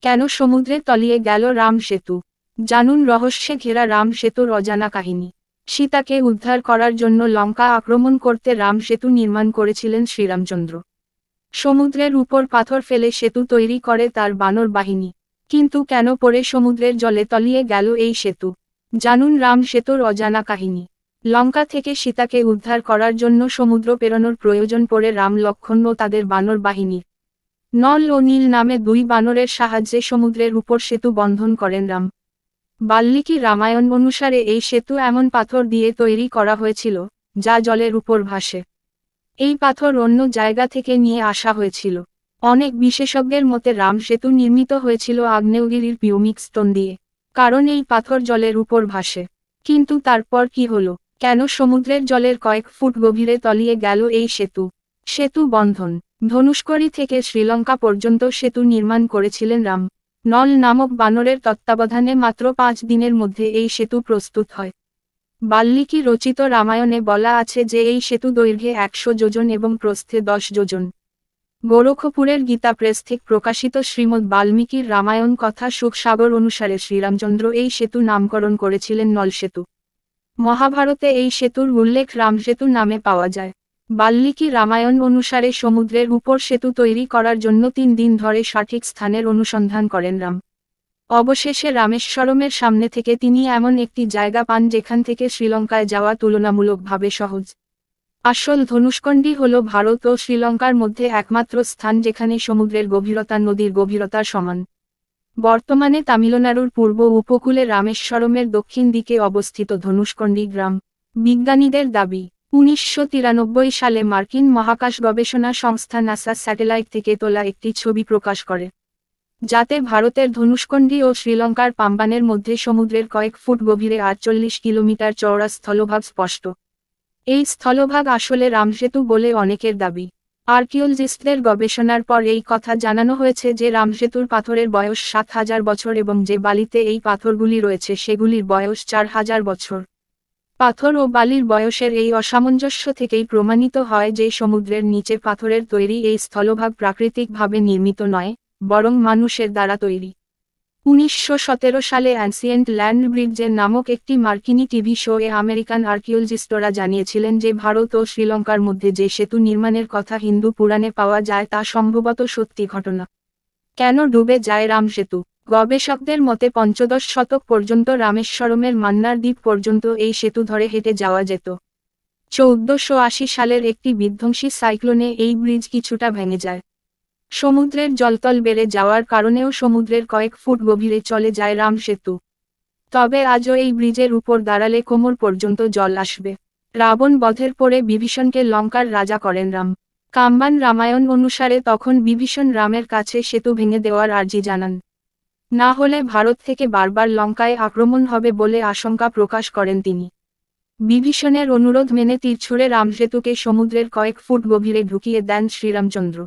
কেন সমুদ্রে তলিয়ে গেল রাম সেতু? জানুন রহস্যে ঘেরা রাম সেতুর অজানা কাহিনী। সীতাকে উদ্ধার করার জন্য লঙ্কা আক্রমণ করতে রাম সেতু নির্মাণ করেছিলেন শ্রীরামচন্দ্র। সমুদ্রের উপর পাথর ফেলে সেতু তৈরি করে তার বানর বাহিনী। কিন্তু কেন পড়ে সমুদ্রের জলে তলিয়ে গেল এই সেতু? জানুন রাম সেতুর অজানা কাহিনী। লঙ্কা থেকে সীতাকে উদ্ধার করার জন্য সমুদ্র পেরোনোর প্রয়োজন পড়ে রাম লক্ষ্মণ ও তাদের বানর বাহিনীর। নল ও নীল নামে দুই বানরের সাহায্যে সমুদ্রের উপর সেতু বন্ধন করেন রাম। বাল্মীকি রামায়ণ অনুসারে এই সেতু এমন পাথর দিয়ে তৈরি করা হয়েছিল, যা জলের উপর ভাসে। এই পাথর অন্য জায়গা থেকে নিয়ে আসা হয়েছিল। অনেক বিশেষজ্ঞের মতে রাম সেতু নির্মিত হয়েছিল আগ্নেয়গিরির পিউমিক স্টোন দিয়ে, কারণ এই পাথর জলের উপর ভাসে। কিন্তু তারপর কি হলো? কেন সমুদ্রের জলের কয়েক ফুট গভীরে তলিয়ে গেল এই সেতু? সেতু বন্ধন। ধনুষ্কড়ি থেকে শ্রীলঙ্কা পর্যন্ত সেতু নির্মাণ করেছিলেন রাম। নল নামক বানরের তত্ত্বাবধানে মাত্র 5 দিনের মধ্যে এই সেতু প্রস্তুত হয়। বাল্মীকি রচিত রামায়ণে বলা আছে যে এই সেতু দৈর্ঘ্যে 100 যোজন এবং প্রস্থে 10 যোজন। গোরখপুরের গীতা প্রেস থেকে প্রকাশিত শ্রীমদ্ বাল্মীকির রামায়ণ কথা সুখসাগর অনুসারে শ্রীরামচন্দ্র এই সেতু নামকরণ করেছিলেন নল সেতু। মহাভারতে এই সেতুর উল্লেখ রামসেতু নামে পাওয়া যায়। বাল্মীকি রামায়ণ অনুসারে সমুদ্রের উপর সেতু তৈরি করার জন্য 3 দিন ধরে সঠিক স্থানের অনুসন্ধান করেন রাম। অবশেষে রামেশ্বরমের সামনে থেকে তিনি এমন একটি জায়গা পান যেখান থেকে শ্রীলঙ্কায় যাওয়া তুলনামূলকভাবে সহজ। আসল ধনুষ্কন্ডি হল ভারত ও শ্রীলঙ্কার মধ্যে একমাত্র স্থান যেখানে সমুদ্রের গভীরতা নদীর গভীরতার সমান। বর্তমানে তামিলনাড়ুর পূর্ব উপকূলে রামেশ্বরমের দক্ষিণ দিকে অবস্থিত ধনুষ্কন্ডি গ্রাম। বিজ্ঞানীদের দাবি, 1993 সালে মার্কিন মহাকাশ গবেষণা সংস্থা নাসা স্যাটেলাইট থেকে তোলা একটি ছবি প্রকাশ করে, যাতে ভারতের ধনুষ্কন্ডি ও শ্রীলঙ্কার পাম্বানের মধ্যে সমুদ্রের কয়েক ফুট গভীরে 48 কিলোমিটার চওড়া স্থলভাগ স্পষ্ট। এই স্থলভাগ আসলে রামসেতু বলে অনেকের দাবি। আর্কিওলজিস্টদের গবেষণার পর এই কথা জানানো হয়েছে যে রামসেতুর পাথরের বয়স 7000 বছর এবং যে বালিতে এই পাথরগুলি রয়েছে সেগুলির বয়স 4000 বছর। পাথর ও বালির বয়সের এই অসামঞ্জস্য থেকেই প্রমাণিত হয় যে সমুদ্রের নিচে পাথরের তৈরি এই স্থলভাগ প্রাকৃতিকভাবে নির্মিত নয়, বরং মানুষের দ্বারা তৈরি। 1917 সালে অ্যানসিয়েন্ট ল্যান্ড ব্রিজের নামক একটি মার্কিনী টিভি শো এ আমেরিকান আর্কিওলজিস্টরা জানিয়েছিলেন যে ভারত ও শ্রীলঙ্কার মধ্যে যে সেতু নির্মাণের কথা হিন্দু পুরাণে পাওয়া যায় তা সম্ভবত সত্যি ঘটনা। কেন ডুবে যায় রাম সেতু? গবেষকদের মতে 15 শতক পর্যন্ত রামেশ্বরমের মান্নার দ্বীপ পর্যন্ত এই সেতু ধরে হেঁটে যাওয়া যেত। 1480 সালের একটি বিধ্বংসী সাইক্লোনে এই ব্রিজ কিছুটা ভেঙে যায়। সমুদ্রের জলতল বেড়ে যাওয়ার কারণেও সমুদ্রের কয়েক ফুট গভীরে চলে যায় রাম সেতু। তবে আজও এই ব্রিজের উপর দাঁড়ালে কোমর পর্যন্ত জল আসবে। রাবণ বধের পরে বিভীষণকে লঙ্কার রাজা করেন রাম। কাম্বান রামায়ণ অনুসারে তখন বিভীষণ রামের কাছে সেতু ভেঙে দেওয়ার আর্জি জানান। না হলে ভারত থেকে বারবার লঙ্কায় আক্রমণ হবে বলে আশঙ্কা প্রকাশ করেন তিনি। বিভীষণের অনুরোধ মেনে তীর ছুঁড়ে রামসেতুকে সমুদ্রের কয়েক ফুট গভীরে ঢুকিয়ে দেন শ্রীরামচন্দ্র।